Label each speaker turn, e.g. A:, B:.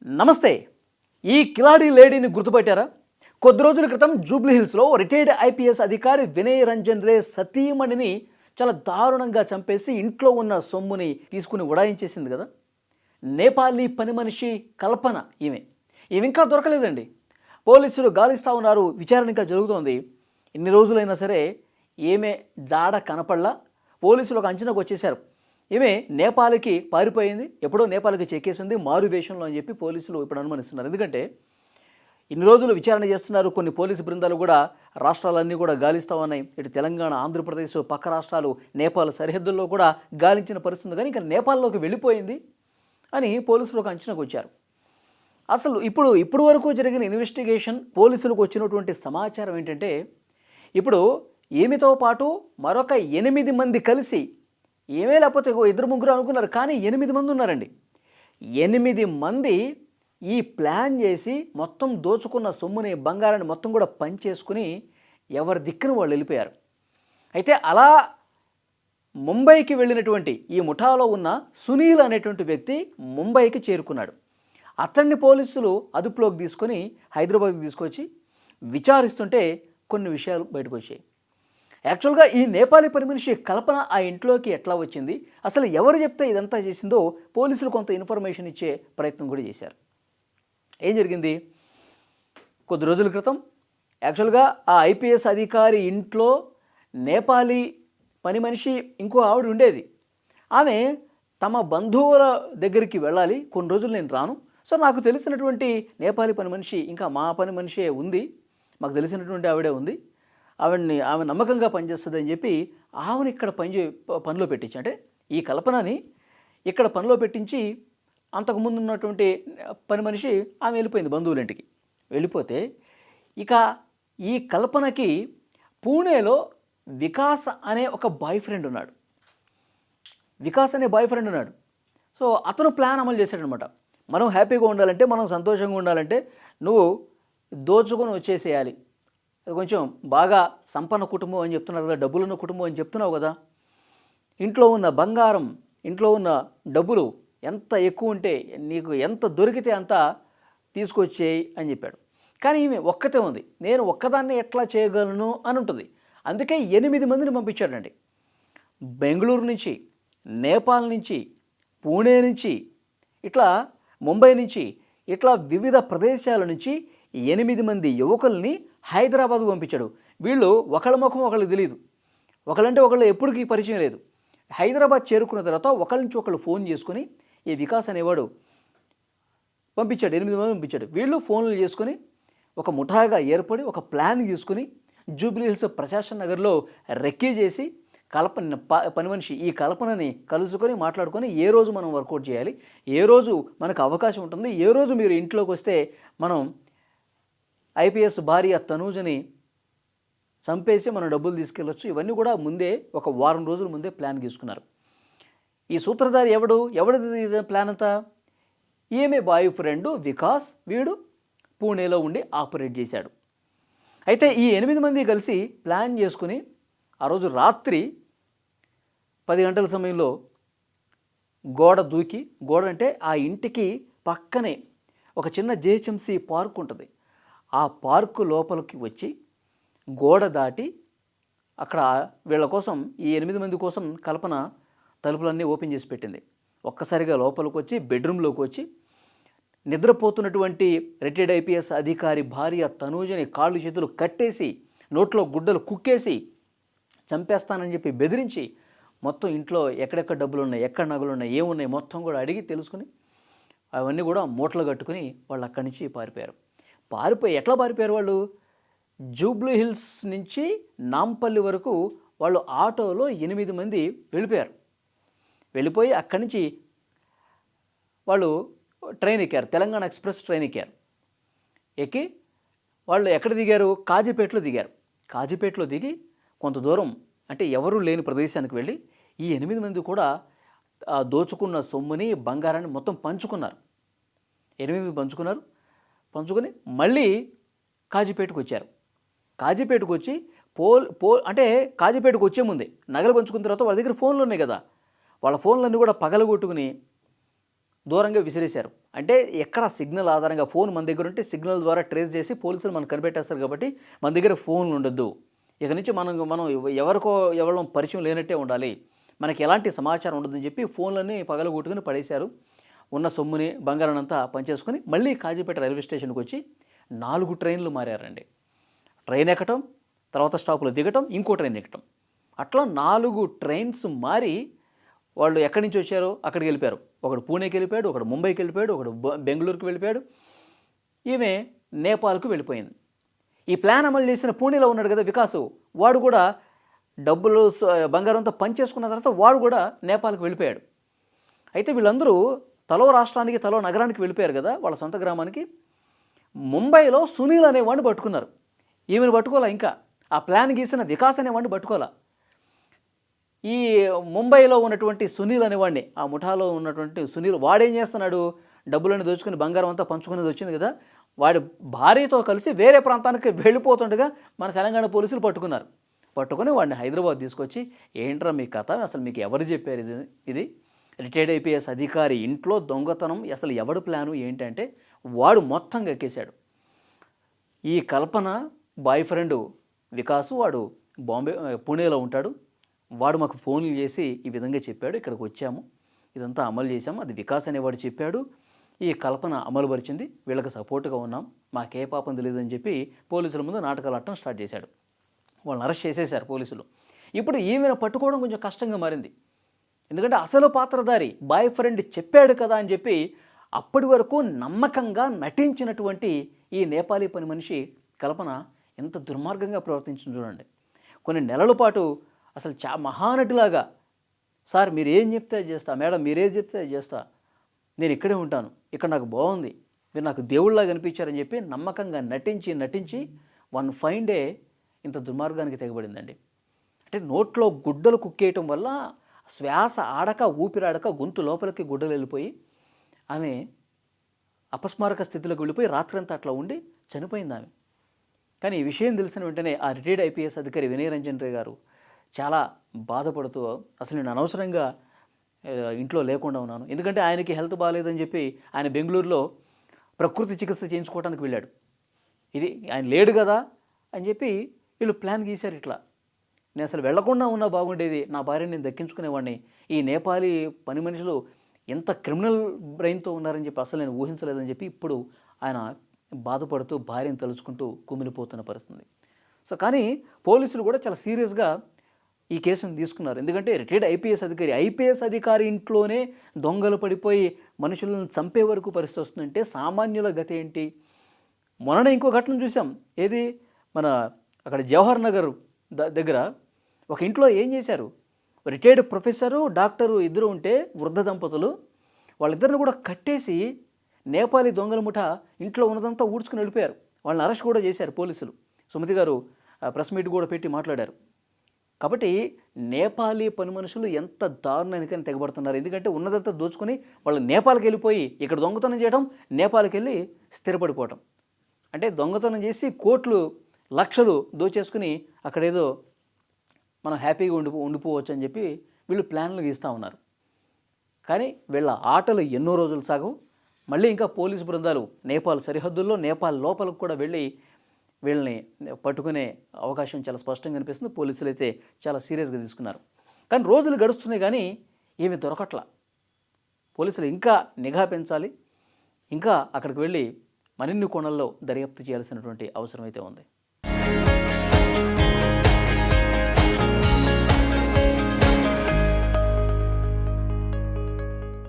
A: నమస్తే. ఈ కిలాడి లేడీని గుర్తుపట్టారా? కొద్ది రోజుల క్రితం జూబ్లీహిల్స్లో రిటైర్డ్ ఐపీఎస్ అధికారి వినయ్ రంజన్ రే సతీమణిని చాలా దారుణంగా చంపేసి ఇంట్లో ఉన్న సొమ్ముని తీసుకుని ఉడాయించేసింది కదా. నేపాలీ పని మనిషి కల్పన ఈమె ఇంకా దొరకలేదండి. పోలీసులు గాలిస్తూ ఉన్నారు, విచారణ ఇంకా జరుగుతోంది. ఇన్ని రోజులైనా సరే ఈమె జాడ కనపడలా. పోలీసులు ఒక అంచనాకు వచ్చేశారు. ఈమె నేపాల్కి పారిపోయింది, ఎప్పుడో నేపాల్కి చెక్కేసింది మారు వేషంలో అని చెప్పి పోలీసులు ఇప్పుడు అనుమానిస్తున్నారు. ఎందుకంటే ఇన్ని రోజులు విచారణ చేస్తున్నారు. కొన్ని పోలీసు బృందాలు కూడా రాష్ట్రాలన్నీ కూడా గాలిస్తూ ఉన్నాయి. ఇటు తెలంగాణ, ఆంధ్రప్రదేశ్, పక్క రాష్ట్రాలు, నేపాల్ సరిహద్దుల్లో కూడా గాలించిన పరిస్థితి. కానీ ఇంకా నేపాల్లోకి వెళ్ళిపోయింది అని పోలీసులు ఒక అంచనాకు వచ్చారు. అసలు ఇప్పుడు వరకు జరిగిన ఇన్వెస్టిగేషన్, పోలీసులకు వచ్చినటువంటి సమాచారం ఏంటంటే, ఇప్పుడు ఈమెతో పాటు మరొక 8 మంది కలిసి, ఏమే లేకపోతే ఇద్దరు ముగ్గురు అనుకున్నారు, కానీ 8 మంది ఉన్నారండి. 8 మంది ఈ ప్లాన్ చేసి మొత్తం దోచుకున్న సొమ్ముని, బంగారాన్ని మొత్తం కూడా పంచేసుకుని ఎవరి దిక్కున వాళ్ళు వెళ్ళిపోయారు. అయితే అలా ముంబైకి వెళ్ళినటువంటి ఈ ముఠాలో ఉన్న సునీల్ అనేటువంటి వ్యక్తి ముంబైకి చేరుకున్నాడు. అతన్ని పోలీసులు అదుపులోకి తీసుకొని హైదరాబాద్కి తీసుకొచ్చి విచారిస్తుంటే కొన్ని విషయాలు బయటకు వచ్చాయి. యాక్చువల్గా ఈ నేపాలీ పని మనిషి కల్పన ఆ ఇంట్లోకి ఎట్లా వచ్చింది, అసలు ఎవరు చెప్తే ఇదంతా చేసిందో పోలీసులు కొంత ఇన్ఫర్మేషన్ ఇచ్చే ప్రయత్నం కూడా చేశారు. ఏం జరిగింది? కొద్ది రోజుల క్రితం యాక్చువల్గా ఆ ఐపీఎస్ అధికారి ఇంట్లో నేపాలీ పని మనిషి ఇంకో ఆవిడ ఉండేది. ఆమె తమ బంధువుల దగ్గరికి వెళ్ళాలి, కొన్ని రోజులు నేను రాను, సో నాకు తెలిసినటువంటి నేపాలీ పని మనిషి, ఇంకా మా పని మనిషే ఉంది, మాకు తెలిసినటువంటి ఆవిడే ఉంది, ఆమె నమ్మకంగా పనిచేస్తుంది అని చెప్పి ఆమెను ఇక్కడ పనిలో పెట్టించి, అంటే ఈ కల్పనని ఇక్కడ పనిలో పెట్టించి అంతకుముందు ఉన్నటువంటి పని మనిషి ఆమె వెళ్ళిపోయింది బంధువులింటికి. వెళ్ళిపోతే ఇక ఈ కల్పనకి పూణేలో వికాస్ అనే ఒక బాయ్ ఫ్రెండ్ ఉన్నాడు. సో అతను ప్లాన్ అమలు చేశాడనమాట. మనం హ్యాపీగా ఉండాలంటే, మనం సంతోషంగా ఉండాలంటే నువ్వు దోచుకొని వచ్చేసేయాలి. కొంచెం బాగా సంపన్న కుటుంబం అని చెప్తున్నారు కదా, డబ్బులున్న కుటుంబం అని చెప్తున్నావు కదా, ఇంట్లో ఉన్న బంగారం, ఇంట్లో ఉన్న డబ్బులు ఎంత ఎక్కువ ఉంటే, నీకు ఎంత దొరికితే అంత తీసుకొచ్చేయి అని చెప్పాడు. కానీ ఈమె ఒక్కతే ఉంది, నేను ఒక్కదాన్ని ఎట్లా చేయగలను అని ఉంటుంది. అందుకే 8 మందిని పంపించాడండి. బెంగళూరు నుంచి, నేపాల్ నుంచి, పూణే నుంచి, ఇట్లా ముంబై నుంచి, ఇట్లా వివిధ ప్రదేశాల నుంచి 8 మంది యువకుల్ని హైదరాబాద్కు పంపించాడు. వీళ్ళు ఒకళ్ళ ముఖం ఒకళ్ళకి తెలియదు, ఒకళ్ళంటే ఒకళ్ళు ఎప్పటికీ పరిచయం లేదు. హైదరాబాద్ చేరుకున్న తర్వాత ఒకళ్ళ నుంచి ఒకళ్ళు ఫోన్ చేసుకుని ఈ వికాస్ అనేవాడు పంపించాడు. 8 మంది పంపించాడు. వీళ్ళు ఫోన్లు చేసుకొని ఒక ముఠాగా ఏర్పడి ఒక ప్లాన్ తీసుకుని జూబ్లీహిల్స్ ప్రశాసన్ నగర్లో రెక్కీ చేసి పని మనిషి ఈ కల్పనని కలుసుకొని మాట్లాడుకొని ఏ రోజు మనం వర్కౌట్ చేయాలి, ఏ రోజు మనకు అవకాశం ఉంటుంది, ఏ రోజు మీరు ఇంట్లోకి వస్తే మనం ఐపీఎస్ భార్య తనూజని చంపేసి మనం డబ్బులు తీసుకెళ్ళొచ్చు, ఇవన్నీ కూడా ముందే ఒక వారం రోజుల ముందే ప్లాన్ తీసుకున్నారు. ఈ సూత్రధారి ఎవడిది ప్లాన్ అంతా? ఈమె బాయ్ ఫ్రెండ్ వికాస్, వీడు పూణేలో ఉండి ఆపరేట్ చేశాడు. అయితే ఈ 8 మంది కలిసి ప్లాన్ చేసుకుని ఆ రోజు రాత్రి 10 గంటల సమయంలో గోడ అంటే ఆ ఇంటికి పక్కనే ఒక చిన్న జేహెచ్ఎంసీ పార్క్ ఉంటుంది. ఆ పార్కు లోపలికి వచ్చి గోడ దాటి అక్కడ వీళ్ళ కోసం, ఈ 8 మంది కోసం కల్పన తలుపులన్నీ ఓపెన్ చేసి పెట్టింది. ఒక్కసారిగా లోపలికి వచ్చి బెడ్రూమ్లోకి వచ్చి నిద్రపోతున్నటువంటి రిటైర్డ్ ఐపీఎస్ అధికారి భార్య తనూజని కాళ్ళు చేతులు కట్టేసి, నోట్లో గుడ్డలు కుక్కేసి చంపేస్తానని చెప్పి బెదిరించి, మొత్తం ఇంట్లో ఎక్కడెక్కడ డబ్బులు ఉన్నాయి, ఎక్కడ నగలు ఉన్నాయి, ఏమున్నాయి మొత్తం కూడా అడిగి తెలుసుకుని అవన్నీ కూడా మూటలు కట్టుకుని వాళ్ళు అక్కడి నుంచి ఎట్లా పారిపోయారు వాళ్ళు? జూబ్లీహిల్స్ నుంచి నాంపల్లి వరకు వాళ్ళు ఆటోలో 8 మంది వెళ్ళిపోయి అక్కడి నుంచి వాళ్ళు ట్రైన్ ఎక్కారు, తెలంగాణ ఎక్స్ప్రెస్ ట్రైన్ ఎక్కి వాళ్ళు ఎక్కడ దిగారు? కాజీపేటలో దిగి కొంత దూరం, అంటే ఎవరూ లేని ప్రదేశానికి వెళ్ళి ఈ 8 మంది కూడా దోచుకున్న సొమ్ముని, బంగారాన్ని మొత్తం పంచుకున్నారు. 8 పంచుకొని మళ్ళీ కాజీపేటకు వచ్చారు. కాజీపేటకు వచ్చి అంటే కాజీపేటకు వచ్చే ముందే నగలు పంచుకున్న తర్వాత వాళ్ళ దగ్గర ఫోన్లు ఉన్నాయి కదా, వాళ్ళ ఫోన్లన్నీ కూడా పగలగొట్టుకుని దూరంగా విసిరేశారు. అంటే ఎక్కడ సిగ్నల్ ఆధారంగా ఫోన్ మన దగ్గర ఉంటే సిగ్నల్ ద్వారా ట్రేస్ చేసి పోలీసులు మనకు కనిపెట్టేస్తారు కాబట్టి మన దగ్గర ఫోన్లు ఉండొద్దు. ఇక నుంచి మనం ఎవరికో ఎవరో పరిచయం లేనట్టే ఉండాలి. మనకి ఎలాంటి సమాచారం ఉండదని చెప్పి ఫోన్లన్నీ పగలగొట్టుకుని పడేశారు. ఉన్న సొమ్ముని బంగారాన్నంతా పంచేసుకొని మళ్ళీ కాజీపేట రైల్వే స్టేషన్కి వచ్చి 4 ట్రైన్లు మారారండి. ట్రైన్ ఎక్కటం, తర్వాత స్టాప్లో దిగటం, ఇంకో ట్రైన్ ఎక్కటం. అట్లా 4 ట్రైన్స్ మారి వాళ్ళు ఎక్కడి నుంచి వచ్చారో అక్కడికి వెళ్ళిపోయారు. ఒకడు పూణేకి వెళ్ళిపోయాడు, ఒకడు ముంబైకి వెళ్ళిపోయాడు, ఒకడు బెంగళూరుకి వెళ్ళిపోయాడు, ఈమె నేపాల్కు వెళ్ళిపోయింది. ఈ ప్లాన్ అమలు చేసిన పూణేలో ఉన్నాడు కదా వికాసు, వాడు కూడా డబ్బులు బంగారంతో పంచేసుకున్న తర్వాత వాడు కూడా నేపాల్కి వెళ్ళిపోయాడు. అయితే వీళ్ళందరూ తలో రాష్ట్రానికి తలో నగరానికి వెళ్ళిపోయారు కదా వాళ్ళ సొంత గ్రామానికి. ముంబైలో సునీల్ అనేవాడిని పట్టుకున్నారు. ఈమెను పట్టుకోలే, ఇంకా ఆ ప్లాన్ గీసిన వికాస్ అనేవాడిని పట్టుకోలే. ఈ ముంబైలో ఉన్నటువంటి సునీల్ అనేవాడిని, ఆ ముఠాలో ఉన్నటువంటి సునీల్, వాడేం చేస్తున్నాడు, డబ్బులను దోచుకుని బంగారం అంతా పంచుకునేది వచ్చింది కదా, వాడి భార్యతో కలిసి వేరే ప్రాంతానికి వెళ్ళిపోతుండగా మన తెలంగాణ పోలీసులు పట్టుకున్నారు. పట్టుకొని వాడిని హైదరాబాద్ తీసుకొచ్చి, ఏంట్రా మీ కథ, అసలు మీకు ఎవరు చెప్పారు ఇది రిటైర్డ్ ఐపీఎస్ అధికారి ఇంట్లో దొంగతనం, అసలు ఎవడు ప్లాను ఏంటంటే వాడు మొత్తం ఎక్కేశాడు. ఈ కల్పన బాయ్ ఫ్రెండ్ వికాసు, వాడు పూణేలో ఉంటాడు. వాడు మాకు ఫోన్లు చేసి ఈ విధంగా చెప్పాడు, ఇక్కడికి వచ్చాము, ఇదంతా అమలు చేశాము, అది వికాస్ అనేవాడు చెప్పాడు, ఈ కల్పన అమలు పరిచింది, వీళ్ళకి సపోర్ట్గా ఉన్నాం, మాకే పాపం తెలియదని చెప్పి పోలీసుల ముందు నాటకాలు ఆడటం స్టార్ట్ చేశాడు. వాళ్ళని అరెస్ట్ చేసేశారు పోలీసులు. ఇప్పుడు ఈమెను పట్టుకోవడం కొంచెం కష్టంగా మారింది. ఎందుకంటే అసలు పాత్రధారి బాయ్ ఫ్రెండ్ చెప్పాడు కదా అని చెప్పి అప్పటి వరకు నమ్మకంగా నటించినటువంటి ఈ నేపాలీ పని మనిషి కల్పన ఎంత దుర్మార్గంగా ప్రవర్తించింది చూడండి. కొన్ని నెలల పాటు అసలు మహానటిలాగా, సార్ మీరు ఏం చెప్తే అది చేస్తా, మేడం మీరేం చెప్తే అది చేస్తా, నేను ఇక్కడే ఉంటాను, ఇక్కడ నాకు బాగుంది, మీరు నాకు దేవుళ్ళలాగా అనిపించారని చెప్పి నమ్మకంగా నటించి వన్ ఫైన్ డే ఇంత దుర్మార్గానికి తెగబడిందండి. అంటే నోట్లో గుడ్డలు కుక్కేయటం వల్ల శ్వాస ఆడక ఊపిరాడక గొంతు లోపలికి గుడ్డలు వెళ్ళిపోయి ఆమె అపస్మారక స్థితిలోకి వెళ్ళిపోయి రాత్రంతా అట్లా ఉండి చనిపోయింది ఆమె. కానీ ఈ విషయం తెలిసిన వెంటనే ఆ రిటైర్డ్ ఐపీఎస్ అధికారి వినయ్ రంజన్ రే గారు చాలా బాధపడుతూ, అసలు నేను అనవసరంగా ఇంట్లో లేకుండా ఉన్నాను, ఎందుకంటే ఆయనకి హెల్త్ బాగాలేదని చెప్పి ఆయన బెంగళూరులో ప్రకృతి చికిత్స చేయించుకోవడానికి వెళ్ళాడు. ఇది ఆయన లేడు కదా అని చెప్పి వీళ్ళు ప్లాన్ గీశారు. ఇట్లా నేను అసలు వెళ్లకుండా ఉన్నా బాగుండేది, నా భార్యని నేను దక్కించుకునేవాడిని, ఈ నేపాలీ పని మనుషులు ఎంత క్రిమినల్ బ్రెయిన్తో ఉన్నారని చెప్పి అసలు నేను ఊహించలేదని చెప్పి ఇప్పుడు ఆయన బాధపడుతూ భార్యను తలుచుకుంటూ కుమిలిపోతున్న పరిస్థితి. సో కానీ పోలీసులు కూడా చాలా సీరియస్గా ఈ కేసును తీసుకున్నారు. ఎందుకంటే రిటైర్డ్ ఐపీఎస్ అధికారి ఇంట్లోనే దొంగలు పడిపోయి మనుషులను చంపే వరకు పరిస్థితి వస్తుందంటే సామాన్యుల గతి ఏంటి? మొన్న ఇంకో ఘటన చూసాం. ఏది, మన అక్కడ జవహర్ నగర్ దగ్గర ఒక ఇంట్లో ఏం చేశారు, రిటైర్డ్ ప్రొఫెసరు డాక్టరు ఇద్దరు ఉంటే వృద్ధ దంపతులు, వాళ్ళిద్దరిని కూడా కట్టేసి నేపాలీ దొంగల ముఠ ఇంట్లో ఉన్నదంతా ఊడ్చుకుని వెళ్ళిపోయారు. వాళ్ళని అరెస్ట్ కూడా చేశారు పోలీసులు. సుమతి గారు ప్రెస్ మీట్ కూడా పెట్టి మాట్లాడారు. కాబట్టి నేపాలీ పని మనుషులు ఎంత దారుణానికని తెగబడుతున్నారు. ఎందుకంటే ఉన్నదంతా దోచుకొని వాళ్ళు నేపాల్కి వెళ్ళిపోయి ఇక్కడ దొంగతనం చేయడం, నేపాల్కి వెళ్ళి స్థిరపడిపోవటం. అంటే దొంగతనం చేసి కోట్లు లక్షలు దోచేసుకుని అక్కడేదో మనం హ్యాపీగా ఉండిపోవచ్చు అని చెప్పి వీళ్ళు ప్లాన్లు గీస్తూ ఉన్నారు. కానీ వీళ్ళ ఆటలు ఎన్నో రోజులు సాగవు. మళ్ళీ ఇంకా పోలీసు బృందాలు నేపాల్ సరిహద్దుల్లో, నేపాల్ లోపలికి కూడా వెళ్ళి వీళ్ళని పట్టుకునే అవకాశం చాలా స్పష్టంగా కనిపిస్తుంది. పోలీసులు అయితే చాలా సీరియస్గా తీసుకున్నారు. కానీ రోజులు గడుస్తున్నాయి కానీ ఏమి దొరకట్లా. పోలీసులు ఇంకా నిఘా పెంచాలి, ఇంకా అక్కడికి వెళ్ళి మరిన్ని కోణాల్లో దర్యాప్తు చేయాల్సినటువంటి అవసరం అయితే ఉంది.